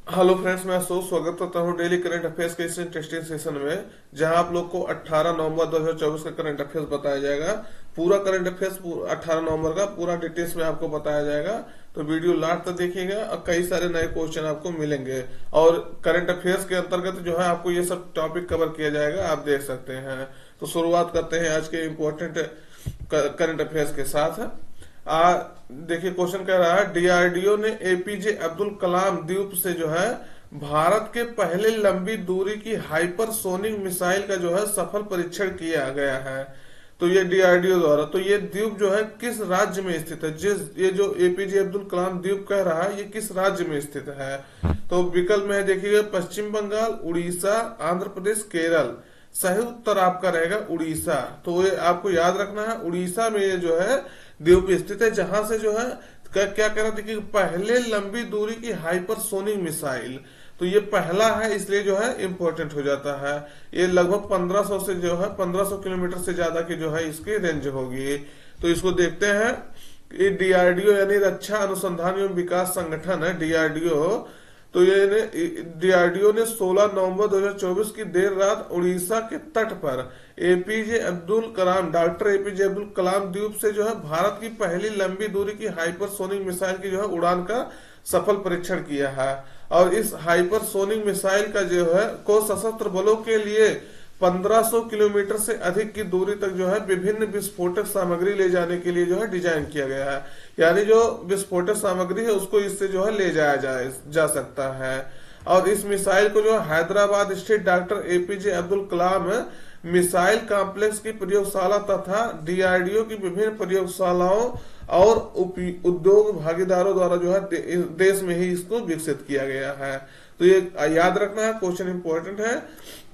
Hello friends, मैं अशोक स्वागत करता हूं डेली करंट अफेयर्स के इस इंटरेस्टिंग सेशन में, जहां आप लोग को 18 नवंबर 2024 का करंट अफेयर्स बताया जाएगा। पूरा करंट अफेयर्स 18 नवंबर का पूरा डिटेल्स में आपको बताया जाएगा। तो वीडियो लास्ट तक देखिएगा और कई सारे नए क्वेश्चन आपको मिलेंगे। और करंट अफेयर्स के अंतर्गत जो है आपको ये सब टॉपिक कवर किया जाएगा, आप देख सकते हैं। तो शुरुआत करते हैं आज के इम्पोर्टेंट करंट अफेयर्स के साथ। आ देखिए, क्वेश्चन कह रहा है डीआरडीओ ने एपीजे अब्दुल कलाम द्वीप से जो है भारत के पहले लंबी दूरी की हाइपरसोनिक मिसाइल का जो है सफल परीक्षण किया गया है। तो ये डीआरडीओ द्वारा, तो ये द्वीप जो है किस राज्य में स्थित है? ये जो एपीजे अब्दुल कलाम द्वीप कह रहा है, ये किस राज्य में स्थित है? तो विकल्प में है, देखिएगा, पश्चिम बंगाल, उड़ीसा, आंध्र प्रदेश, केरल। सही उत्तर आपका रहेगा उड़ीसा। तो ये आपको याद रखना है, उड़ीसा में ये जो है द्वीप स्थित है, जहां से जो है क्या कह रहा, देखिए, पहले लंबी दूरी की हाइपरसोनिक मिसाइल। तो ये पहला है, इसलिए जो है इंपॉर्टेंट हो जाता है। ये लगभग 1500 से जो है 1500 किलोमीटर से ज्यादा की जो है इसकी रेंज होगी। तो इसको देखते हैं। ये डीआरडीओ यानी रक्षा अनुसंधान एवं विकास संगठन है, डीआरडीओ। तो ये डीआरडीओ ने 16 नवंबर 2024 की देर रात उड़ीसा के तट पर APJ Abdul Kalam, doctor APJ Abdul Kalam द्वीप से जो है भारत की पहली लंबी दूरी की हाइपरसोनिक मिसाइल की जो है उड़ान का सफल परीक्षण किया है। और इस हाइपरसोनिक मिसाइल का जो है को सशस्त्र बलों के लिए 1500 किलोमीटर से अधिक की दूरी तक जो है विभिन्न विस्फोटक सामग्री ले जाने के लिए जो है डिजाइन किया गया है। यानी जो विस्फोटक सामग्री है उसको इससे जो है ले जाया जा सकता है। और इस मिसाइल को जो हैदराबाद स्थित doctor APJ Abdul Kalam missile complex की प्रयोगशाला तथा डीआरडीओ की विभिन्न प्रयोगशालाओं और उद्योग भागीदारों द्वारा जो है देश में ही इसको विकसित किया गया है। तो ये याद रखना है, क्वेश्चन इंपॉर्टेंट है।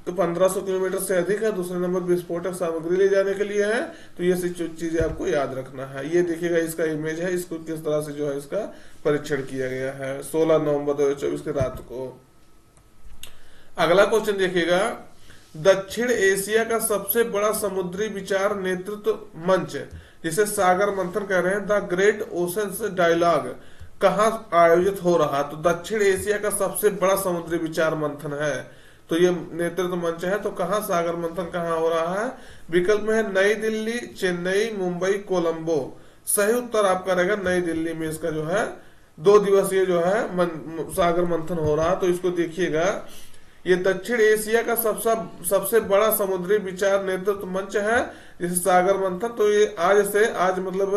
तो 1500 किलोमीटर से अधिक है। दूसरे नंबर विस्फोटक सामग्री ले जाने के लिए है। तो ये चीजें आपको याद रखना है। ये देखिएगा, इसका इमेज है, इसको किस तरह से जो है इसका परीक्षण किया गया है 16 नवंबर 2024 की रात को। अगला क्वेश्चन देखिएगा, दक्षिण एशिया का सबसे बड़ा समुद्री विचार नेतृत्व मंच, जिसे सागर मंथन कह रहे हैं, द ग्रेट ओशंस डायलॉग, कहाँ आयोजित हो रहा? तो दक्षिण एशिया का सबसे बड़ा समुद्री विचार मंथन है, तो ये नेतृत्व मंच है। तो कहाँ सागर मंथन कहाँ हो रहा है? विकल्प में है नई दिल्ली, चेन्नई, मुंबई, कोलंबो। सही उत्तर आपका रहेगा नई दिल्ली में। इसका जो है 2 दिवसीय जो है सागर मंथन हो रहा। तो इसको देखिएगा, ये दक्षिण एशिया का सबसे बड़ा समुद्री विचार नेतृत्व मंच है, जिसे सागर मंथन। तो ये आज मतलब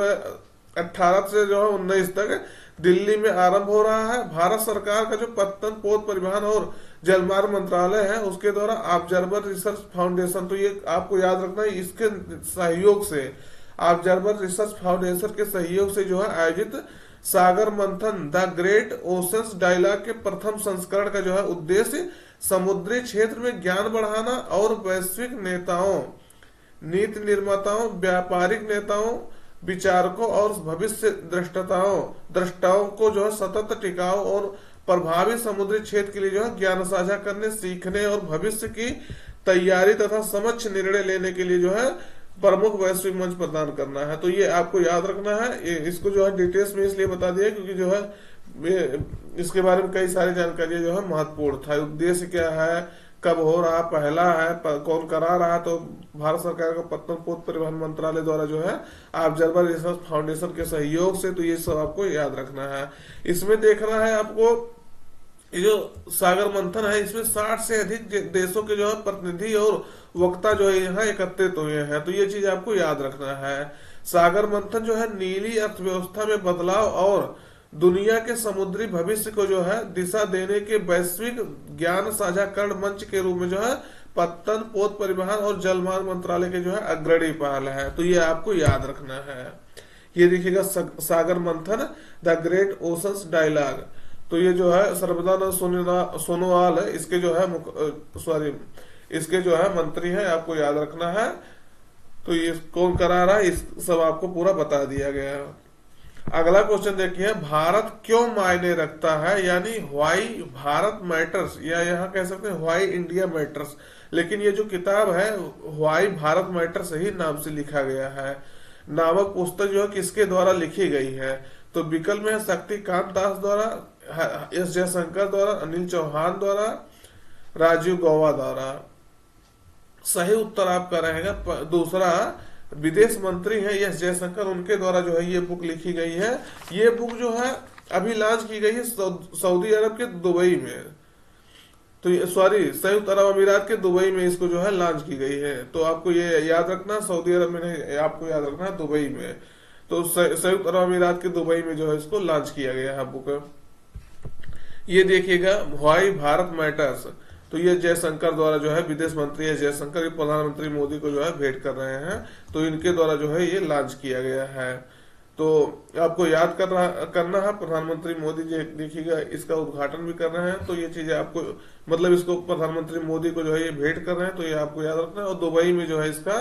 18 से जो है 19 तक दिल्ली में आरंभ हो रहा है। भारत सरकार का जो पत्तन पोत परिवहन और जलमार्ग मंत्रालय है, उसके द्वारा ऑब्जर्वर रिसर्च फाउंडेशन, तो ये आपको याद रखना है, इसके सहयोग से, ऑब्जर्वर रिसर्च फाउंडेशन के सहयोग से जो है आयोजित सागर मंथन द ग्रेट ओशंस डायलॉग के प्रथम संस्करण का जो है उद्देश्य समुद्री क्षेत्र में ज्ञान बढ़ाना और वैश्विक नेताओं, नीति निर्माताओं, व्यापारिक नेताओं, विचारकों और भविष्य दृष्टाओं को जो है सतत, टिकाऊ और प्रभावी समुद्री क्षेत्र के लिए जो है ज्ञान साझा करने, सीखने और भविष्य की तैयारी तथा समक्ष निर्णय लेने के लिए जो है प्रमुख वैश्विक मंच प्रदान करना है। तो ये आपको याद रखना है। इसको जो है डिटेल्स में इसलिए बता दिया क्योंकि जो है इसके बारे में कई सारी जानकारियां जो है महत्वपूर्ण था। उद्देश्य क्या है, कब हो रहा, पहला है, कौन करा रहा? तो भारत सरकार का पत्तन पोत परिवहन मंत्रालय द्वारा जो है ऑब्जर्वर रिसर्च फाउंडेशन के सहयोग से। तो ये सब आपको याद रखना है। इसमें देखना है आपको, ये जो सागर मंथन है, इसमें 60 से अधिक देशों के जो है प्रतिनिधि और वक्ता जो है यहाँ एकत्रित हुए हैं। तो ये चीज आपको याद रखना है। सागर मंथन जो है नीली अर्थव्यवस्था में बदलाव और दुनिया के समुद्री भविष्य को जो है दिशा देने के वैश्विक ज्ञान साझाकरण मंच के रूप में जो है पत्तन पोत परिवहन और जलमार्ग मंत्रालय के जो है अग्रणी पहल है। तो ये आपको याद रखना है। ये देखिएगा, सागर मंथन द ग्रेट ओशंस डायलॉग। तो ये जो है सर्बानंद सोनोवाल है, इसके जो है इसके जो है मंत्री है, आपको याद रखना है। तो ये कौन करा रहा है, इस सब आपको पूरा बता दिया गया है। अगला क्वेश्चन देखिए, भारत क्यों मायने रखता है, यानी व्हाई भारत मैटर्स, या यहाँ कह सकते हैं व्हाई इंडिया मैटर्स। लेकिन ये जो किताब है व्हाई भारत मैटर्स ही नाम से लिखा गया है। नामक पुस्तक जो है किसके द्वारा लिखी गई है? तो विकल्प में है शक्तिकांत दास द्वारा, एस जयशंकर द्वारा, अनिल चौहान द्वारा, राजीव गौबा द्वारा। सही उत्तर आपका रहेगा दूसरा, विदेश मंत्री है एस जयशंकर, उनके द्वारा जो है ये बुक लिखी गई है। ये बुक जो है अभी लॉन्च की गई है सऊदी अरब के दुबई में, तो सॉरी संयुक्त अरब अमीरात के दुबई में इसको जो है लॉन्च की गई है। तो आपको ये याद रखना, सऊदी अरब में नहीं, आपको याद रखना दुबई में। तो संयुक्त अरब अमीरात के दुबई में जो है इसको लॉन्च किया गया है बुक। ये देखिएगा, व्हाई भारत मैटर्स, तो ये जयशंकर द्वारा जो है, विदेश मंत्री है जयशंकर, ये प्रधानमंत्री मोदी को जो है भेंट कर रहे हैं, तो इनके द्वारा जो है ये लॉन्च किया गया है। तो आपको याद करना है, प्रधानमंत्री मोदी जी देखिएगा इसका उद्घाटन भी कर रहे हैं, तो ये चीजें आपको, मतलब इसको प्रधानमंत्री मोदी को जो है ये भेंट कर रहे हैं, तो ये आपको याद रखना है। और दुबई में जो है इसका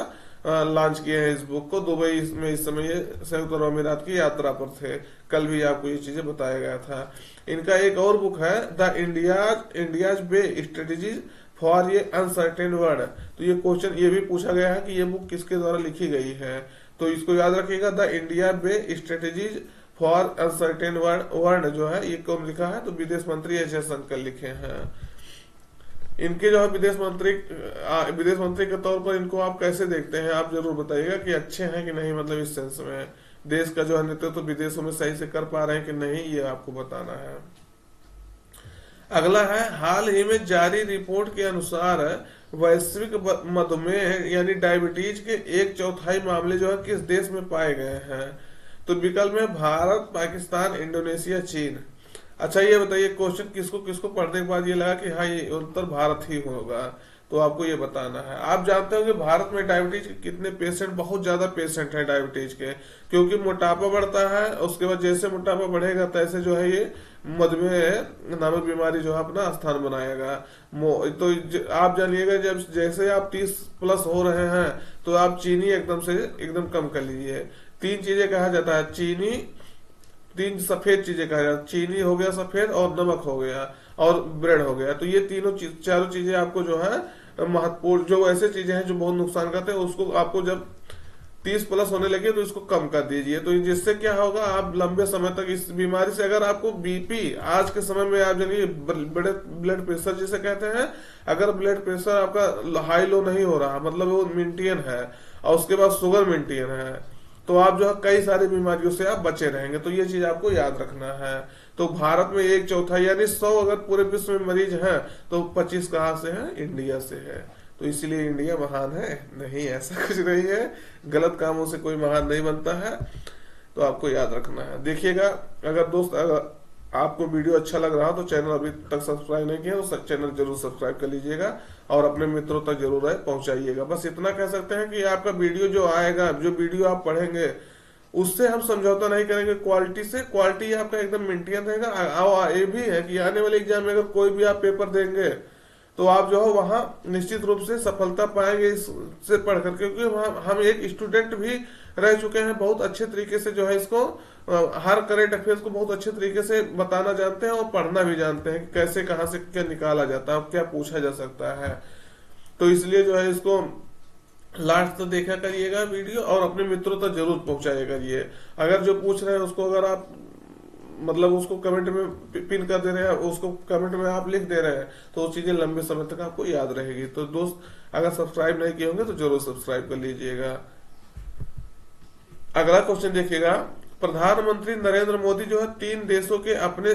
लॉन्च किया है इस बुक को। दुबई में इस समय ये संयुक्त अरब अमीरात की यात्रा पर थे, कल भी आपको ये चीजें बताया गया था। इनका एक और बुक है, the India's way strategies for ये अनसर्टेन वर्ल्ड। तो ये क्वेश्चन ये भी पूछा गया है कि ये बुक किसके द्वारा लिखी गई है, तो इसको याद रखिएगा, the India way strategies for uncertain world जो है ये कौन लिखा है, तो विदेश मंत्री एस जयशंकर लिखे हैं। इनके जो है विदेश मंत्री के तौर पर इनको आप कैसे देखते हैं, आप जरूर बताइएगा कि अच्छे हैं कि नहीं, मतलब इस सेंस में देश का जो है नेतृत्व तो विदेशों में सही से कर पा रहे हैं कि नहीं, ये आपको बताना है। अगला है, हाल ही में जारी रिपोर्ट के अनुसार वैश्विक मधुमेह यानी डायबिटीज के 1/4 मामले जो है किस देश में पाए गए हैं, तो विकल्प में भारत, पाकिस्तान, इंडोनेशिया, चीन। अच्छा ये बताइए, क्वेश्चन किसको किसको पढ़ने के बाद ये लगा कि हाँ ये उत्तर भारत ही होगा, तो आपको ये बताना है। आप जानते हो कि भारत में डायबिटीज के कितने पेशेंट, बहुत ज्यादा पेशेंट है डायबिटीज के, क्योंकि मोटापा बढ़ता है, उसके बाद जैसे मोटापा बढ़ेगा तैसे जो है ये मधुमेह नामक बीमारी जो है अपना स्थान बनाएगा। तो आप जानिएगा, जब जैसे आप 30+ हो रहे हैं तो आप चीनी एकदम कम कर लीजिए। 3 चीजें कहा जाता है, चीनी, 3 सफेद चीजें कहा जाता है, चीनी हो गया सफेद, और नमक हो गया, और ब्रेड हो गया। तो ये चारों चीजें आपको जो है महत्वपूर्ण, जो ऐसे चीजें हैं जो बहुत नुकसान करते हैं, उसको आपको जब 30+ होने लगे तो इसको कम कर दीजिए। तो जिससे क्या होगा, आप लंबे समय तक इस बीमारी से, अगर आपको बीपी आज के समय में आप जानिए ब्लड प्रेशर जिसे कहते हैं, अगर ब्लड प्रेशर आपका हाई लो नहीं हो रहा, मतलब वो मेंटेन है, और उसके बाद शुगर मेंटेन है, तो आप जो है कई सारी बीमारियों से आप बचे रहेंगे। तो ये चीज आपको याद रखना है। तो भारत में 1/4 यानी 100 अगर पूरे विश्व में मरीज हैं तो 25 कहाँ से हैं, इंडिया से है। तो इसलिए इंडिया महान है नहीं, ऐसा कुछ नहीं है, गलत कामों से कोई महान नहीं बनता है, तो आपको याद रखना है। देखिएगा, अगर दोस्त अगर आपको वीडियो अच्छा लग रहा हो तो चैनल अभी तक सब्सक्राइब नहीं किया तो चैनल जरूर सब्सक्राइब कर लीजिएगा, और अपने मित्रों तक जरूर पहुंचाइएगा। बस इतना कह सकते हैं कि आपका वीडियो जो आएगा, जो वीडियो आप पढ़ेंगे, उससे हम समझौता नहीं करेंगे क्वालिटी से, क्वालिटी आपका एकदम मेंटेन रहेगा। और ये भी है कि आने वाले एग्जाम में अगर कोई भी आप पेपर देंगे तो आप जो है वहां निश्चित रूप से सफलता पाएंगे इससे पढ़ कर, क्योंकि हम एक स्टूडेंट भी रह चुके हैं, बहुत अच्छे तरीके से जो है इसको हर करेंट अफेयर्स को बहुत अच्छे तरीके से बताना जानते हैं, और पढ़ना भी जानते हैं कि कैसे कहाँ से क्या निकाला जाता है, क्या पूछा जा सकता है। तो इसलिए जो है इसको लास्ट तक देखा करिएगा वीडियो, और अपने मित्रों तक जरूर पहुंचाया करिए। अगर जो पूछ रहे हैं उसको अगर आप मतलब उसको कमेंट में पिन कर दे रहे हैं, उसको कमेंट में आप लिख दे रहे हैं, तो वो चीजें लंबे समय तक आपको याद रहेगी। तो दोस्त अगर सब्सक्राइब नहीं किए होंगे तो जरूर सब्सक्राइब कर लीजिएगा। अगला क्वेश्चन देखिएगा, प्रधानमंत्री नरेंद्र मोदी जो है 3 देशों के अपने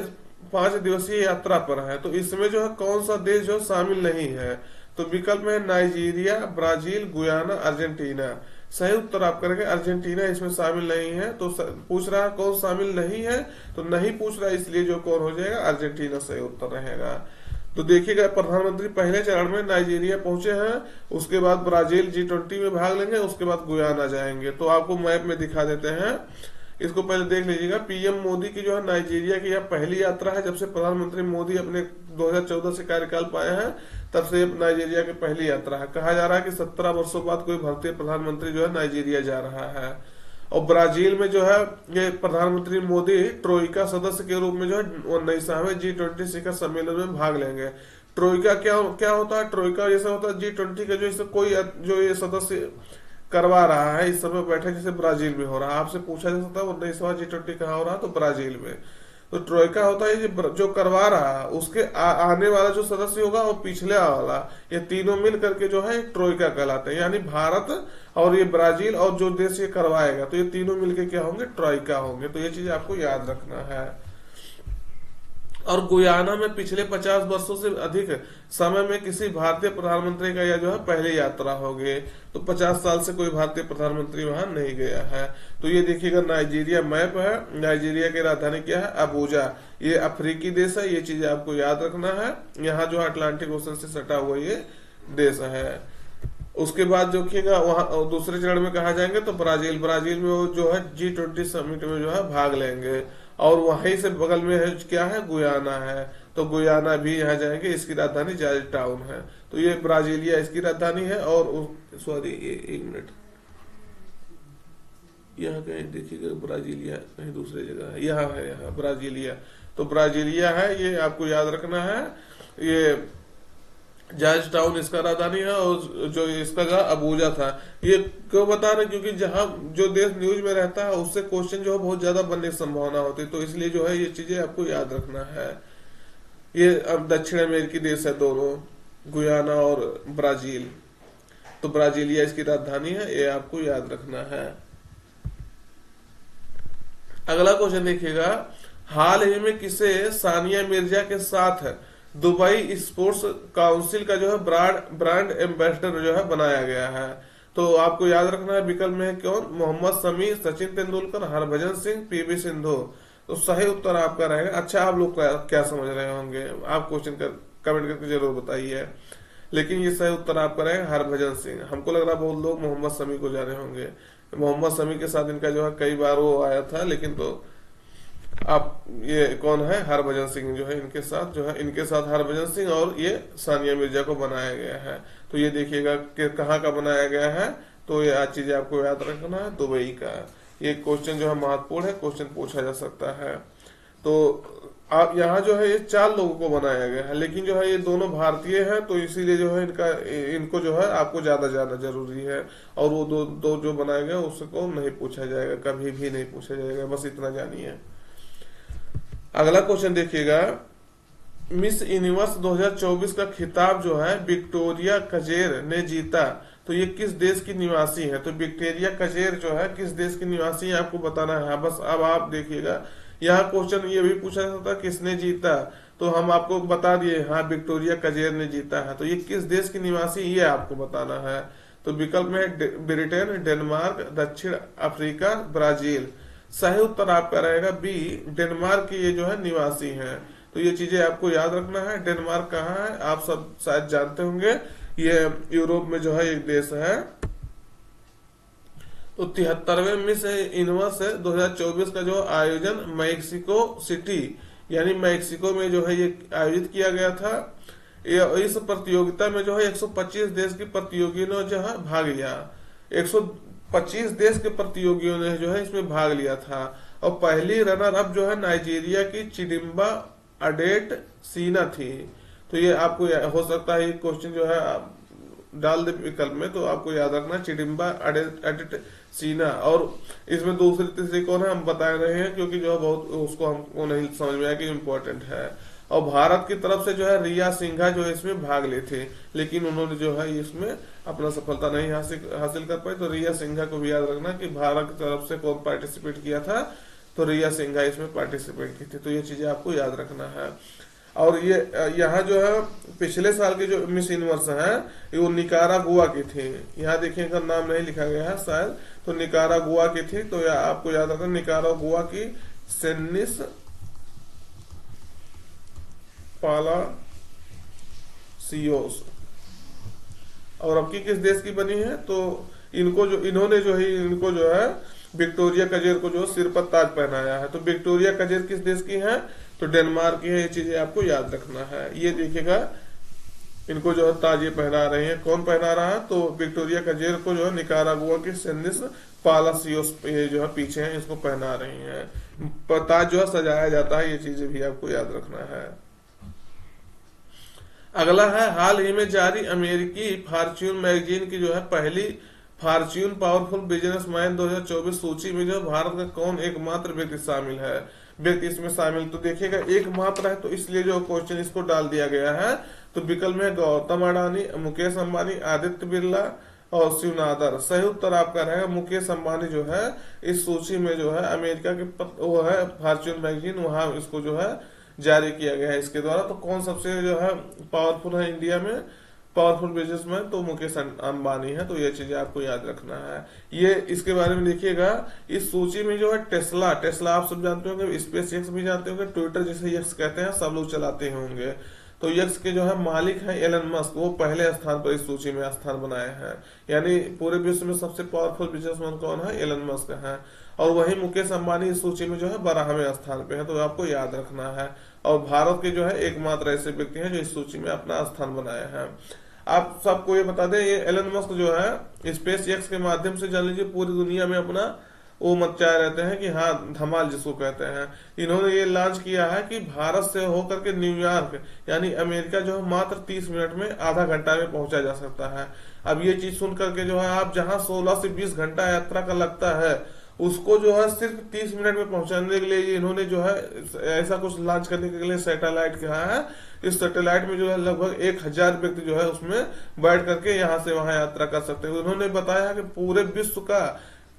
5 दिवसीय यात्रा पर है, तो इसमें जो है कौन सा देश जो शामिल नहीं है, तो विकल्प में नाइजीरिया, ब्राजील, गुयाना, अर्जेंटीना। सही उत्तर आप करेंगे अर्जेंटीना इसमें शामिल नहीं है। तो पूछ रहा है कौन शामिल नहीं है, तो नहीं पूछ रहा है, इसलिए जो कौन हो जाएगा, अर्जेंटीना सही उत्तर रहेगा। तो देखिएगा, प्रधानमंत्री पहले चरण में नाइजीरिया पहुंचे हैं, उसके बाद ब्राजील G20 में भाग लेंगे, उसके बाद गुयाना जाएंगे। तो आपको मैप में दिखा देते हैं, इसको पहले देख लीजिएगा। पीएम मोदी की जो है नाइजीरिया की यह पहली यात्रा है, जब से प्रधानमंत्री मोदी अपने 2014 से कार्यकाल पाए हैं तब से नाइजीरिया की पहली यात्रा है। कहा जा रहा है कि 17 वर्षों बाद कोई भारतीय प्रधानमंत्री जो है नाइजीरिया जा रहा है। और ब्राजील में जो है ये प्रधानमंत्री मोदी ट्रोइका सदस्य के रूप में जो है 19वें G20 शिखर सम्मेलन में भाग लेंगे। ट्रोइका क्या होता है, ट्रोइका जैसे होता है G20 का जो इसे कोई जो ये सदस्य करवा रहा है, इस समय बैठक जैसे ब्राजील में हो रहा है। आपसे पूछा जा सकता है 19वां G20 कहाँ हो रहा है, तो ब्राजील में। तो ट्रोइका होता है ये जो करवा रहा है उसके आने वाला जो सदस्य होगा वो पिछले वाला, ये तीनों मिल करके जो है ट्रोइका कहलाते हैं। यानी भारत और ये ब्राजील और जो देश ये करवाएगा, तो ये तीनों मिलके क्या होंगे, ट्रोइका होंगे। तो ये चीज आपको याद रखना है। और गुयाना में पिछले 50 वर्षों से अधिक समय में किसी भारतीय प्रधानमंत्री का यह जो है पहली यात्रा होगी। तो 50 साल से कोई भारतीय प्रधानमंत्री वहां नहीं गया है। तो ये देखिएगा नाइजीरिया मैप है, नाइजीरिया की राजधानी क्या है, अबूजा। ये अफ्रीकी देश है, ये चीजें आपको याद रखना है। यहाँ जो अटलांटिक ओशन से सटा हुआ ये देश है। उसके बाद देखिएगा वहां दूसरे चरण में कहा जाएंगे तो ब्राजील में वो जो है G20 समिट में जो है भाग लेंगे। और वहीं से बगल में है क्या है, गुयाना है। तो गुयाना भी यहाँ जाएंगे, इसकी राजधानी जॉर्ज टाउन है। तो ये ब्राजीलिया इसकी राजधानी है। और सॉरी ये एक मिनट, यहाँ कहीं देखिएगा ब्राजीलिया कहीं दूसरी जगह है, यहाँ है, यहाँ ब्राजीलिया। तो ब्राजीलिया है, ये आपको याद रखना है। ये जॉर्ज टाउन इसका राजधानी है और जो इसका जगह अबूजा था। ये क्यों बता रहे, क्योंकि जहां जो देश न्यूज में रहता है उससे क्वेश्चन जो है बहुत ज्यादा बनने की संभावना होती है। तो इसलिए जो है ये चीजें आपको याद रखना है। ये अब दक्षिण अमेरिकी देश है दोनों, गुयाना और ब्राजील। तो ब्राजीलिया इसकी राजधानी है, ये आपको याद रखना है। अगला क्वेश्चन देखिएगा, हाल ही में किसे सानिया मिर्जा के साथ दुबई स्पोर्ट्स काउंसिल का जो है ब्रांड एम्बेसडर जो है बनाया गया है। तो आपको याद रखना है विकल्प में है कौन, मोहम्मद शमी, सचिन तेंदुलकर, हरभजन सिंह, पीवी सिंधु। तो सही उत्तर आपका रहेगा। अच्छा, आप लोग क्या समझ रहे होंगे, आप क्वेश्चन कमेंट करके जरूर बताइए। लेकिन ये सही उत्तर आपका रहेगा हरभजन सिंह। हमको लग रहा बहुत लोग मोहम्मद शमी को जाने होंगे। मोहम्मद शमी के साथ इनका जो है कई बार वो आया था, लेकिन तो आप ये कौन है, हरभजन सिंह जो है इनके साथ जो है, इनके साथ हरभजन सिंह और ये सानिया मिर्जा को बनाया गया है। तो ये देखिएगा कि कहाँ का बनाया गया है। तो ये आज चीजें आपको याद रखना है, दुबई का। ये क्वेश्चन जो है महत्वपूर्ण है, क्वेश्चन पूछा जा सकता है। तो आप यहाँ जो है ये 4 लोगों को बनाया गया है, लेकिन जो है ये दोनों भारतीय हैं, तो इसीलिए जो है इनको जो है आपको ज्यादा जानना जरूरी है। और वो दो जो बनाए गए उसको नहीं पूछा जाएगा, कभी भी नहीं पूछा जाएगा, बस इतना जानिए। अगला क्वेश्चन देखिएगा, मिस यूनिवर्स 2024 का खिताब जो है विक्टोरिया कजेर ने जीता। तो ये किस देश की निवासी है। तो विक्टोरिया कजेर जो है किस देश की निवासी है आपको बताना है। बस अब आप देखिएगा, यहाँ क्वेश्चन ये भी पूछा जाता है किसने जीता, तो हम आपको बता दिए हाँ विक्टोरिया कजेर ने जीता है। तो ये किस देश की निवासी, ये आपको बताना है। तो विकल्प में है ब्रिटेन, डेनमार्क, दक्षिण अफ्रीका, ब्राजील। सही उत्तर आपका रहेगा बी, डेनमार्क की ये जो है निवासी हैं। तो ये चीजें आपको याद रखना है। डेनमार्क कहाँ है आप सब शायद जानते होंगे, ये यूरोप में जो है एक देश है। तो 73वें मिस यूनिवर्स 2024 का जो आयोजन मैक्सिको सिटी यानी मैक्सिको में जो है ये आयोजित किया गया था। इस प्रतियोगिता में जो है 125 देश के प्रतियोगियों ने जो है भाग लिया। 125 देश के प्रतियोगियों ने जो है इसमें भाग लिया था। और पहली रनर अप जो है नाइजीरिया की चिडिम्बा अडेट सीना थी। तो ये आपको हो सकता है ये क्वेश्चन जो है डाल दे विकल्प में, तो आपको याद रखना चिडिम्बा अडेट सीना। और इसमें दूसरी तीसरी कौन है हम बता रहे हैं, क्योंकि जो है बहुत उसको हमको नहीं समझ में आया कि इम्पोर्टेंट है। और भारत की तरफ से जो है रिया सिंघा जो है इसमें भाग ले थे, लेकिन उन्होंने जो है इसमें अपना सफलता नहीं हासिल कर पाई। तो रिया सिंघा को भी याद रखना कि भारत की तरफ से कौन पार्टिसिपेट किया था, तो रिया सिंघा इसमें पार्टिसिपेट की थी। तो ये चीजें आपको याद रखना है। और ये यहाँ जो है पिछले साल की जो मिस यूनिवर्स है वो निकारागुआ की थी। यहाँ देखिए इनका नाम नहीं लिखा गया है शायद, तो निकारागुआ की थी। तो आपको याद रखना निकारागुआ की सेनिस पालासियोस। और अब की किस देश की बनी है, तो इन्होंने जो है इनको जो है विक्टोरिया कजेर को जो सिर पर ताज पहनाया है। तो विक्टोरिया कजेर किस देश की है, तो डेनमार्क की है। ये चीजें आपको याद रखना है। ये देखिएगा इनको जो है ताज ये पहना रहे हैं, कौन पहना रहा है, तो विक्टोरिया कजेर को जो है निकारागुआ की सेनिस पालासियोस ये जो है पीछे हैं इसको पहना रही हैं। ताज जो है सजाया जाता है, ये चीजें भी आपको याद रखना है। अगला है, हाल ही में जारी अमेरिकी फॉर्च्यून मैगजीन की जो है पहली फॉर्च्यून पावरफुल बिजनेसमैन 2024 सूची में जो भारत का कौन एकमात्र व्यक्ति शामिल है। व्यक्ति इसमें शामिल। तो देखिएगा एकमात्र है, तो इसलिए जो क्वेश्चन इसको डाल दिया गया है। तो विकल्प में गौतम अडानी, मुकेश अंबानी, आदित्य बिरला और शिव नादर। सही उत्तर आपका रहेगा मुकेश अंबानी जो है इस सूची में जो है अमेरिका के वो है फॉर्च्यून मैगजीन, वहां इसको जो है जारी किया गया है इसके द्वारा। तो कौन सबसे जो है पावरफुल है इंडिया में, पावरफुल बिजनेसमैन, तो मुकेश अंबानी है। तो ये चीजें आपको याद रखना है। ये इसके बारे में देखिएगा, इस सूची में जो है टेस्ला, टेस्ला आप सब जानते होंगे, स्पेस एक्स भी जानते होंगे, ट्विटर जिसे एक्स कहते हैं सब लोग चलाते होंगे। तो एक्स के जो है मालिक है एलन मस्क, वो पहले स्थान पर इस सूची में स्थान बनाए हैं। यानी पूरे विश्व में सबसे पावरफुल बिजनेसमैन कौन है, एलन मस्क है। और वही मुकेश अंबानी इस सूची में जो है 12वें स्थान पे है। तो आपको याद रखना है। और भारत के जो है एकमात्र ऐसे व्यक्ति हैं जो इस सूची में अपना स्थान बनाए हैं। आप सबको ये बता दें, ये एलन मस्क जो है स्पेस एक्स के माध्यम से जान लीजिए पूरी दुनिया में अपना वो मचाए रहते हैं कि हाँ धमाल जिसको कहते हैं। इन्होंने ये लॉन्च किया है कि भारत से होकर के न्यूयॉर्क यानी अमेरिका जो है मात्र 30 मिनट में, आधा घंटा में पहुंचा जा सकता है। अब ये चीज सुन करके जो है आप जहां 16 से 20 घंटा यात्रा का लगता है उसको जो है सिर्फ 30 मिनट में पहुंचाने के लिए इन्होंने जो है ऐसा कुछ लॉन्च करने के लिए सैटेलाइट कहा है। इस सैटेलाइट में जो है लगभग 1000 व्यक्ति जो है उसमें बैठ करके यहाँ से वहां यात्रा कर सकते हैं। उन्होंने बताया कि पूरे विश्व का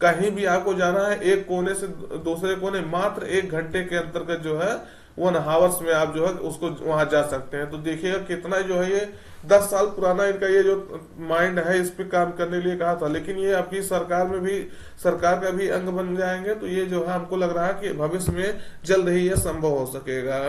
कहीं भी आपको जाना है, एक कोने से दूसरे कोने मात्र 1 घंटे के अंतर्गत जो है 1 हावर्स में आप जो है उसको वहां जा सकते हैं। तो देखिएगा कितना जो है ये 10 साल पुराना इनका ये जो माइंड है इस पे काम करने के लिए कहा था, लेकिन ये आपकी सरकार में भी, सरकार का भी अंग बन जाएंगे। तो ये जो है हमको लग रहा है कि भविष्य में जल्द ही ये संभव हो सकेगा।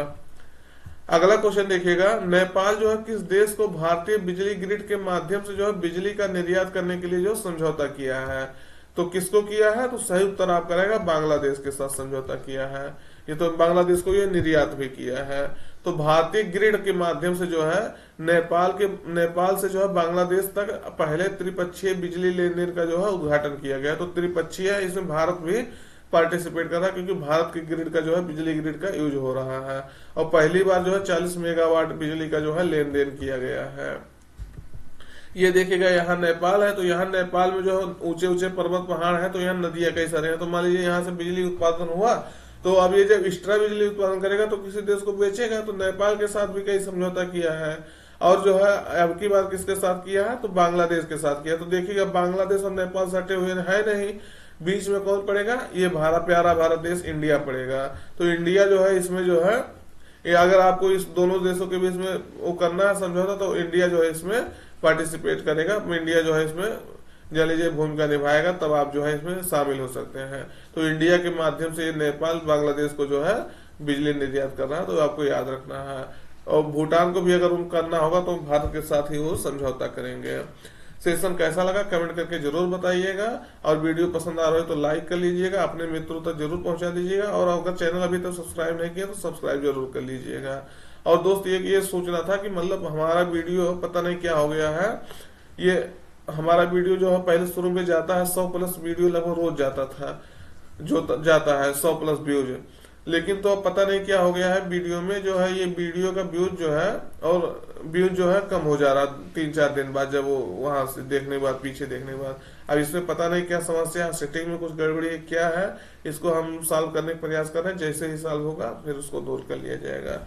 अगला क्वेश्चन देखिएगा, नेपाल जो है किस देश को भारतीय बिजली ग्रिड के माध्यम से जो है बिजली का निर्यात करने के लिए जो समझौता किया है। तो किसको किया है, तो सही उत्तर आपका रहेगा बांग्लादेश के साथ समझौता किया है। ये तो बांग्लादेश को ये निर्यात भी किया है। तो भारतीय ग्रिड के माध्यम से जो है नेपाल से जो है बांग्लादेश तक पहले त्रिपक्षीय बिजली लेन देन का जो है उद्घाटन किया गया। तो त्रिपक्षीय है, इसमें भारत भी पार्टिसिपेट कर रहा है क्योंकि भारत के ग्रिड का जो है बिजली ग्रिड का यूज हो रहा है। और पहली बार जो है 40 मेगावाट बिजली का जो है लेन देन किया गया है। ये देखिएगा यहाँ नेपाल है, तो यहाँ नेपाल में जो ऊंचे ऊंचे पर्वत पहाड़ है, तो यहाँ नदियां कई सारे हैं। तो मान लीजिए यहाँ से बिजली उत्पादन हुआ, तो अब ये जब एक्स्ट्रा बिजली उत्पादन करेगा तो किसी देश को बेचेगा। तो नेपाल के साथ भी कई समझौता किया है। और जो है अब की बात किसके साथ किया है, तो बांग्लादेश के साथ किया। तो देखिएगा बांग्लादेश और नेपाल सटे हुए है नहीं, बीच में कौन पड़ेगा, ये प्यारा भारत देश इंडिया पड़ेगा। तो इंडिया जो है इसमें जो है अगर आपको इस दोनों देशों के बीच में वो करना है समझौता, तो इंडिया जो है इसमें पार्टिसिपेट करेगा। इंडिया जो है इसमें जान लीजिए भूमिका निभाएगा, तब आप जो है इसमें शामिल हो सकते हैं। तो इंडिया के माध्यम से नेपाल बांग्लादेश को जो है बिजली निर्यात कर रहा है। तो आपको याद रखना है। और भूटान को भी अगर उनको करना होगा तो भारत के साथ ही वो समझौता करेंगे। सेशन कैसा लगा कमेंट करके जरूर बताइएगा। और वीडियो पसंद आ रहा है तो लाइक कर लीजिएगा, अपने मित्रों तक जरूर पहुंचा दीजिएगा। और अगर चैनल अभी तक सब्सक्राइब नहीं किया तो सब्सक्राइब जरूर कर लीजिएगा। और दोस्त ये सोचना था कि मतलब हमारा वीडियो पता नहीं क्या हो गया है, ये हमारा वीडियो जो है पहले शुरू में जाता है 100+ वीडियो लगभग रोज जाता था, जो जाता है 100+ व्यूज। लेकिन तो अब पता नहीं क्या हो गया है, वीडियो में जो है ये वीडियो का व्यूज जो है और व्यूज जो है कम हो जा रहा 3-4 दिन बाद, जब वो वहां से देखने के बाद, पीछे देखने के बाद। अब इसमें पता नहीं क्या समस्या है, सेटिंग में कुछ गड़बड़ी है, क्या है, इसको हम सॉल्व करने का प्रयास कर रहे हैं। जैसे ही सॉल्व होगा फिर उसको दूर कर लिया जाएगा।